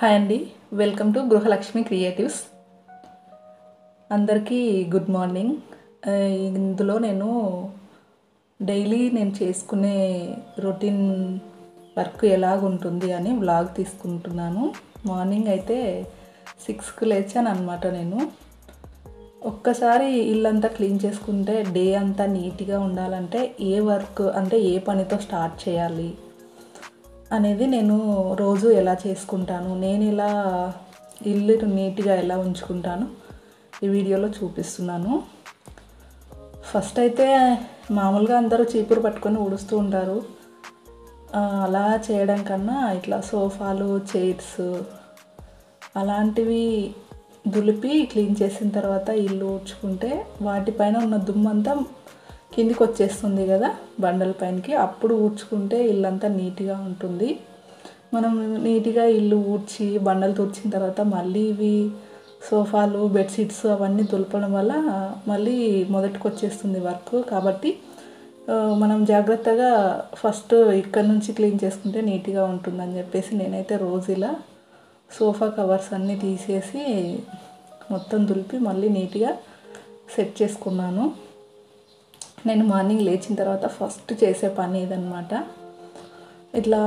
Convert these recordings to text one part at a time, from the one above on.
Hi అండి. Welcome to Gruhalakshmi creatives. అందరికీ good morning. ఇందులో నేను డైలీ చేసుకునే రొటీన్ వర్క్ ఎలాగుంటుంది అని వ్లాగ్ తీసుకుంటున్నాను. మార్నింగ్ అయితే 6కి లేచాను అనమాట. నేను ఒక్కసారి ఇల్లంతా క్లీన్ చేసుకుంటే డే అంతా నీట్గా ఉండాలంటే ఏ వర్క్ అంటే ఏ పనితో స్టార్ట్ చేయాలి అనేది నేను రోజు ఎలా చేసుకుంటాను, నేను ఇలా ఇల్లు నీట్గా ఎలా ఉంచుకుంటాను ఈ వీడియోలో చూపిస్తున్నాను. ఫస్ట్ అయితే మామూలుగా అందరూ చీపురు పట్టుకొని ఊడుస్తూ ఉంటారు. అలా చేయడం కన్నా ఇట్లా సోఫాలు, చైర్స్ అలాంటివి దులిపి క్లీన్ చేసిన తర్వాత ఇల్లు ఊడ్చుకుంటే వాటిపైన ఉన్న దుమ్మంతా కిందికి వచ్చేస్తుంది కదా బండల పైనకి. అప్పుడు ఊడ్చుకుంటే ఇల్లంతా నీట్గా ఉంటుంది. మనం నీట్గా ఇల్లు ఊడ్చి బండలు తుడిచిన తర్వాత మళ్ళీ ఇవి సోఫాలు, బెడ్షీట్స్ అవన్నీ దులపడం వల్ల మళ్ళీ మొదటికి వచ్చేస్తుంది వర్క్. కాబట్టి మనం జాగ్రత్తగా ఫస్ట్ ఇక్కడ నుంచి క్లీన్ చేసుకుంటే నీట్గా ఉంటుందని చెప్పేసి నేనైతే రోజు ఇలా సోఫా కవర్స్ అన్నీ తీసేసి మొత్తం దులిపి మళ్ళీ నీట్గా సెట్ చేసుకున్నాను. నేను మార్నింగ్ లేచిన తర్వాత ఫస్ట్ చేసే పని ఇదనమాట. ఇట్లా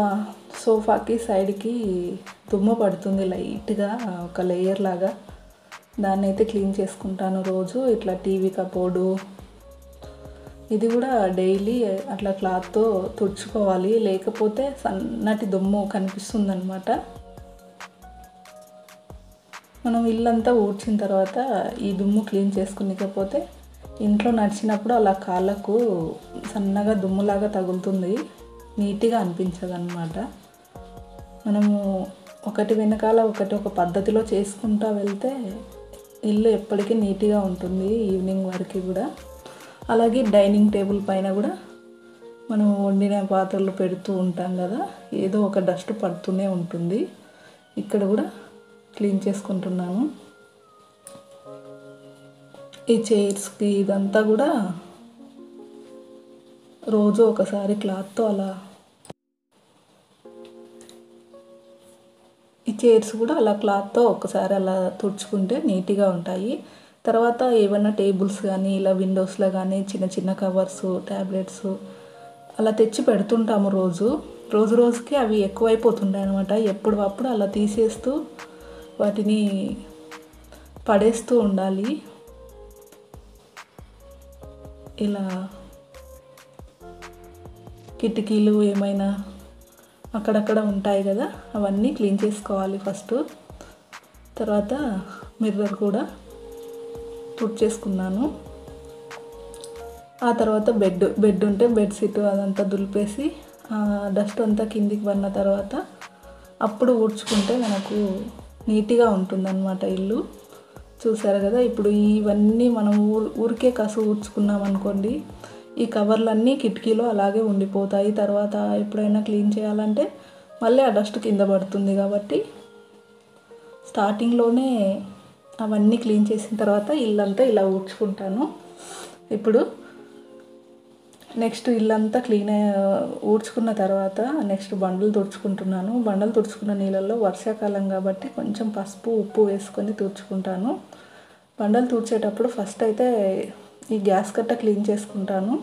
సోఫాకి సైడ్కి దుమ్ము పడుతుంది లైట్గా, ఒక లేయర్ లాగా. దాన్ని అయితే క్లీన్ చేసుకుంటాను రోజు. ఇట్లా టీవీ కబోర్డు ఇది కూడా డైలీ అట్లా క్లాత్తో తుడుచుకోవాలి, లేకపోతే సన్నటి దుమ్ము కనిపిస్తుంది అనమాట. మనం ఇల్లంతా ఊడ్చిన తర్వాత ఈ దుమ్ము క్లీన్ చేసుకునికపోతే ఇంట్లో నడిచినప్పుడు అలా కాళ్ళకు సన్నగా దుమ్ములాగా తగులుతుంది, నీట్గా అనిపించదు అన్నమాట. మనము ఒకటి వెనకాల ఒకటి ఒక పద్ధతిలో చేసుకుంటూ వెళ్తే ఇల్లు ఎప్పటికీ నీట్గా ఉంటుంది ఈవినింగ్ వరకు కూడా. అలాగే డైనింగ్ టేబుల్ పైన కూడా మనం వండిన పాత్రలు పెడుతూ ఉంటాం కదా, ఏదో ఒక డస్ట్ పడుతూనే ఉంటుంది. ఇక్కడ కూడా క్లీన్ చేసుకుంటున్నాను. ఈ చైర్స్కి ఇదంతా కూడా రోజు ఒకసారి క్లాత్తో అలా, ఈ చైర్స్ కూడా అలా క్లాత్తో ఒకసారి అలా తుడుచుకుంటే నీట్గా ఉంటాయి. తర్వాత ఏమైనా టేబుల్స్ కానీ ఇలా విండోస్లో కానీ చిన్న చిన్న కవర్స్, ట్యాబ్లెట్స్ అలా తెచ్చి పెడుతుంటాము రోజు రోజుకి. అవి ఎక్కువైపోతుంటాయి అనమాట. ఎప్పుడప్పుడు అలా తీసేస్తూ వాటిని పడేస్తూ ఉండాలి. ఇలా కిటికీలు ఏమైనా అక్కడక్కడ ఉంటాయి కదా, అవన్నీ క్లీన్ చేసుకోవాలి ఫస్ట్. తర్వాత మిర్రర్ కూడా తుడిచేసుకున్నాను. ఆ తర్వాత బెడ్ ఉంటే బెడ్షీట్ అదంతా దులిపేసి డస్ట్ అంతా కిందికి పడిన తర్వాత అప్పుడు ఊడ్చుకుంటే మనకు నీట్గా ఉంటుందన్నమాట ఇల్లు. చూసారు కదా, ఇప్పుడు ఇవన్నీ మనం ఊరికే కాసు ఊడ్చుకున్నాం అనుకోండి, ఈ కవర్లన్నీ కిటికీలో అలాగే ఉండిపోతాయి. తర్వాత ఎప్పుడైనా క్లీన్ చేయాలంటే మళ్ళీ ఆ డస్ట్ కింద పడుతుంది. కాబట్టి స్టార్టింగ్లోనే అవన్నీ క్లీన్ చేసిన తర్వాత ఇల్లంతా ఇలా ఊడ్చుకుంటాను. ఇప్పుడు నెక్స్ట్ ఇల్లంతా ఊడ్చుకున్న తర్వాత నెక్స్ట్ బండలు తుడుచుకుంటున్నాను. బండలు తుడుచుకున్న నీళ్ళల్లో వర్షాకాలం కాబట్టి కొంచెం పసుపు, ఉప్పు వేసుకొని తుడుచుకుంటాను. బండలు తుడిచేటప్పుడు ఫస్ట్ అయితే ఈ గ్యాస్ కట్ట క్లీన్ చేసుకుంటాను.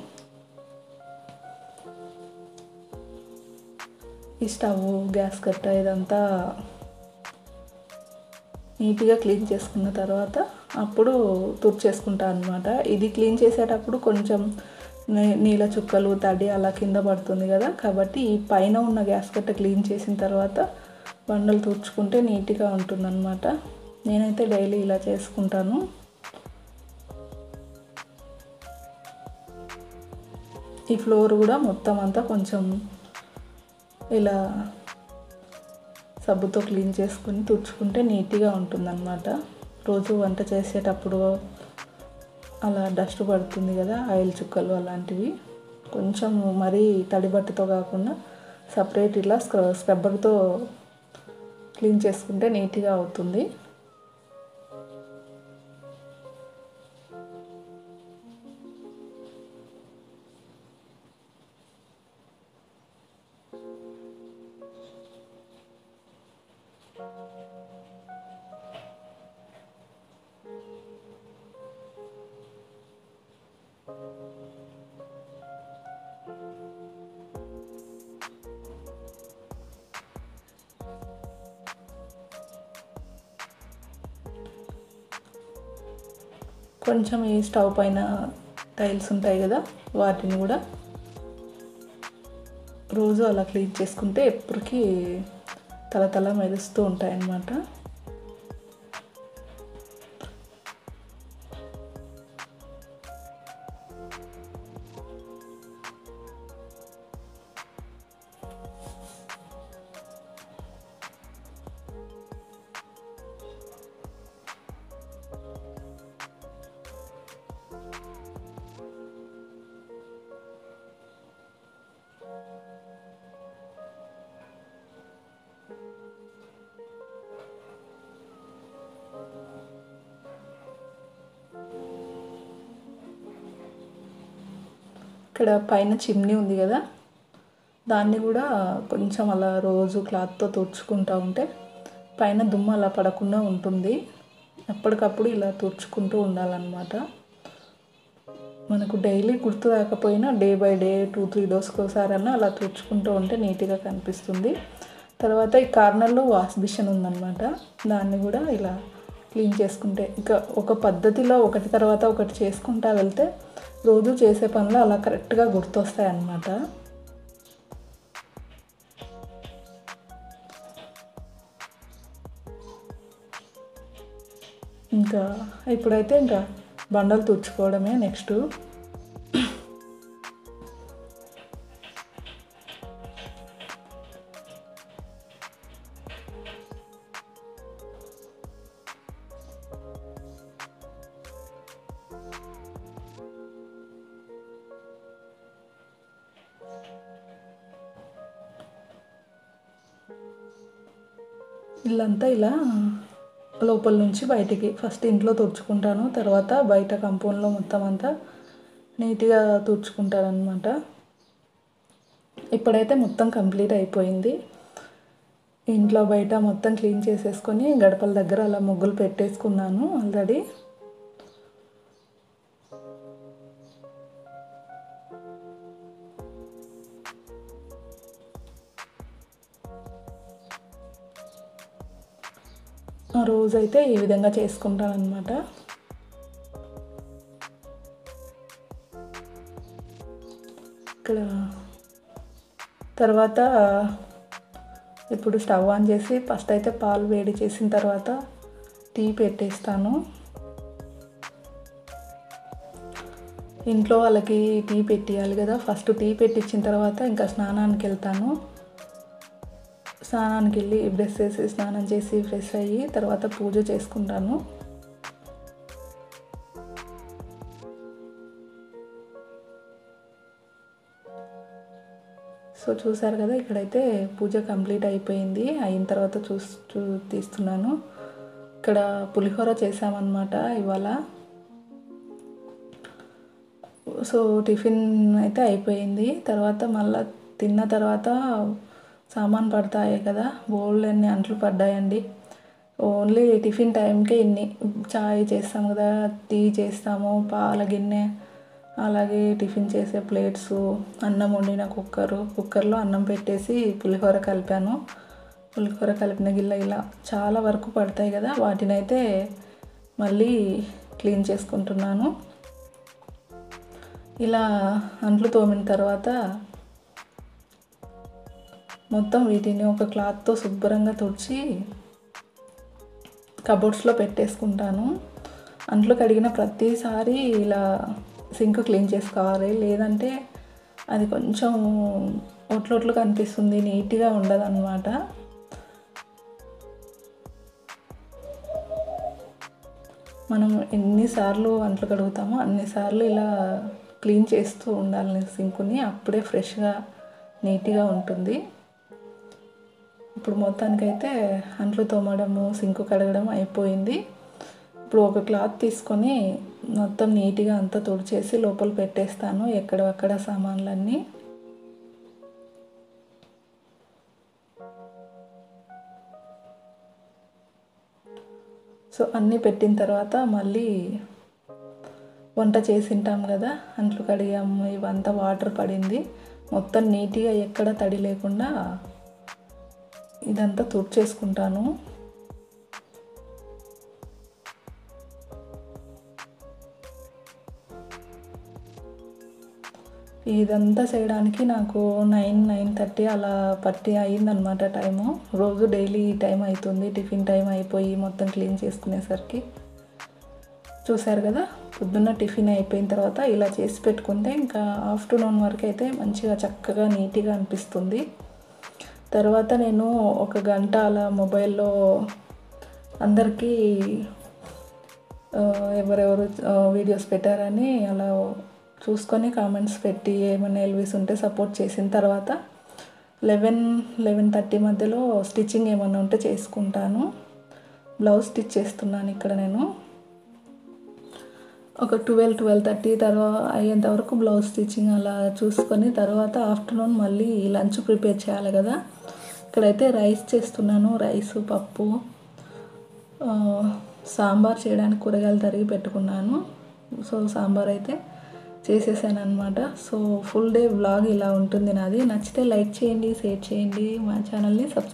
ఈ స్టవ్, గ్యాస్ కట్ట ఇదంతా నీట్గా క్లీన్ చేసుకున్న తర్వాత అప్పుడు తుడిచేసుకుంటాను అనమాట. ఇది క్లీన్ చేసేటప్పుడు కొంచెం నీళ్ళ చుక్కలు, తడి అలా కింద పడుతుంది కదా, కాబట్టి ఈ పైన ఉన్న గ్యాస్ కట్ట క్లీన్ చేసిన తర్వాత బండలు తుడుచుకుంటే నీట్గా ఉంటుందన్నమాట. నేనైతే డైలీ ఇలా చేసుకుంటాను. ఈ ఫ్లోర్ కూడా మొత్తం అంతా కొంచెం ఇలా సబ్బుతో క్లీన్ చేసుకొని తుడుచుకుంటే నీట్గా ఉంటుందన్నమాట. రోజు వంట చేసేటప్పుడు అలా డస్ట్ పడుతుంది కదా, ఆయిల్ చుక్కలు అలాంటివి, కొంచెం మరీ తడి బట్టతో కాకుండా సపరేట్ ఇలా స్క్రబ్బర్తో క్లీన్ చేసుకుంటే నీట్గా అవుతుంది. కొంచెం ఈ స్టవ్ పైన టైల్స్ ఉంటాయి కదా, వాటిని కూడా రోజు అలా క్లీన్ చేసుకుంటే ఎప్పటికీ తల మెరుస్తూ ఉంటాయి అన్నమాట. ఇక్కడ పైన చిమ్నీ ఉంది కదా, దాన్ని కూడా కొంచెం అలా రోజు క్లాత్తో తుడుచుకుంటూ ఉంటే పైన దుమ్ము అలా పడకుండా ఉంటుంది. ఎప్పటికప్పుడు ఇలా తుడుచుకుంటూ ఉండాలన్నమాట. మనకు డైలీ గుర్తు రాకపోయినా డే బై డే 2-3 డేస్కి ఒకసారన్నా అలా తుడుచుకుంటూ ఉంటే నీట్గా కనిపిస్తుంది. తర్వాత ఈ కార్నర్లో వాష్ బేసిన్ ఉందన్నమాట, దాన్ని కూడా ఇలా క్లీన్ చేసుకుంటే ఇంకా ఒక పద్ధతిలో ఒకటి తర్వాత ఒకటి చేసుకుంటా వెళ్తే రోజు చేసే పనులు అలా కరెక్ట్గా గుర్తొస్తాయి అన్నమాట. ఇంకా ఇప్పుడైతే ఇంకా బండలు తుడుచుకోవడమే నెక్స్ట్. ఇల్లంతా ఇలా లోపల నుంచి బయటికి ఫస్ట్ ఇంట్లో తుడుచుకుంటాను, తర్వాత బయట కంపౌండ్లో మొత్తం అంతా నీట్గా తుడుచుకుంటాను అనమాట. ఇప్పుడైతే మొత్తం కంప్లీట్ అయిపోయింది. ఇంట్లో బయట మొత్తం క్లీన్ చేసేసుకొని గడపల దగ్గర అలా ముగ్గులు పెట్టేసుకున్నాను ఆల్రెడీ. రోజైతే ఈ విధంగా చేసుకుంటాను అన్నమాట. ఇక్కడ తర్వాత ఇప్పుడు స్టవ్ ఆన్ చేసి ఫస్ట్ అయితే పాలు వేడి చేసిన తర్వాత టీ పెట్టేస్తాను. ఇంట్లో వాళ్ళకి టీ పెట్టియాలి కదా, ఫస్ట్ టీ పెట్టించిన తర్వాత ఇంకా స్నానానికి వెళ్తాను. స్నానానికి వెళ్ళి బ్రష్ చేసి స్నానం చేసి ఫ్రెష్ అయ్యి తర్వాత పూజ చేసుకుంటాను. సో చూసారు కదా, ఇక్కడైతే పూజ కంప్లీట్ అయిపోయింది. అయిన తర్వాత తీస్తున్నాను. ఇక్కడ పులిహోర చేసామన్నమాట ఇవాళ. సో టిఫిన్ అయితే అయిపోయింది. తర్వాత మళ్ళీ తిన్న తర్వాత సామాన్ పడతాయి కదా, బోల్డ్ అన్ని అంట్లు పడ్డాయండి. ఓన్లీ టిఫిన్ టైంకే ఇన్ని. చాయ్ చేస్తాము కదా, టీ చేస్తాము, పాల గిన్నె, అలాగే టిఫిన్ చేసే ప్లేట్స్, అన్నం వండిన కుక్కర్లో అన్నం పెట్టేసి పులిహోర కలిపాను. పులిహోర కలిపిన గిల్ల ఇలా చాలా వరకు పడతాయి కదా, వాటిని అయితే మళ్ళీ క్లీన్ చేసుకుంటున్నాను. ఇలా అంట్లు తోమిన తర్వాత మొత్తం వీటిని ఒక క్లాత్తో శుభ్రంగా తుడిచి కబోర్డ్స్లో పెట్టేసుకుంటాను. అంట్లు కడిగిన ప్రతిసారి ఇలా సింక్ క్లీన్ చేసుకోవాలి, లేదంటే అది కొంచెం ఒట్లు కనిపిస్తుంది, నీట్గా ఉండదు అన్నమాట. మనం ఎన్నిసార్లు అంట్లు కడుగుతామో అన్నిసార్లు ఇలా క్లీన్ చేస్తూ ఉండాలి సింకుని, అప్పుడే ఫ్రెష్గా నీట్గా ఉంటుంది. ఇప్పుడు మొత్తానికైతే అంట్లు తోమడము సింకు కడగడం అయిపోయింది. ఇప్పుడు ఒక క్లాత్ తీసుకొని మొత్తం నీట్గా అంతా తుడిచేసి లోపల పెట్టేస్తాను ఎక్కడక్కడ సామాన్లన్నీ. సో అన్నీ పెట్టిన తర్వాత మళ్ళీ వంట చేసింటాం కదా, అంట్లు కడిగాము, ఇవంతా వాటర్ పడింది. మొత్తం నీట్గా ఎక్కడ తడి లేకుండా ఇదంతా తుడిచేసుకుంటాను. ఇదంతా చేయడానికి నాకు 9-9:30 అలా అయిందనమాట టైము. రోజు డైలీ టైం అవుతుంది, టిఫిన్ టైం అయిపోయి మొత్తం క్లీన్ చేసుకునేసరికి. చూసారు కదా, పొద్దున్న టిఫిన్ అయిపోయిన తర్వాత ఇలా చేసి పెట్టుకుంటే ఇంకా ఆఫ్టర్నూన్ వరకు అయితే మంచిగా చక్కగా నీట్గా అనిపిస్తుంది. తర్వాత నేను 1 గంట అలా మొబైల్లో అందరికీ ఎవరెవరు వీడియోస్ పెట్టారని అలా చూసుకొని కామెంట్స్ పెట్టి ఏమైనా ఎల్విస్ ఉంటే సపోర్ట్ చేసిన తర్వాత 11-11:30 మధ్యలో స్టిచ్చింగ్ ఏమైనా ఉంటే చేసుకుంటాను. బ్లౌజ్ స్టిచ్ చేస్తున్నాను ఇక్కడ నేను. ఒక 12-12:30 తర్వాత అయ్యేంత వరకు బ్లౌజ్ స్టిచ్చింగ్ అలా చూసుకొని తర్వాత ఆఫ్టర్నూన్ మళ్ళీ లంచ్ ప్రిపేర్ చేయాలి కదా. ఇక్కడైతే రైస్ చేస్తున్నాను, రైసు, పప్పు, సాంబార్ చేయడానికి కూరగాయలు తరిగి పెట్టుకున్నాను. సో సాంబార్ అయితే చేసేసాను అనమాట. సో ఫుల్ డే వ్లాగ్ ఇలా ఉంటుంది నాది. నచ్చితే లైక్ చేయండి, షేర్ చేయండి, మా ఛానల్ని సబ్స్క్రైబ్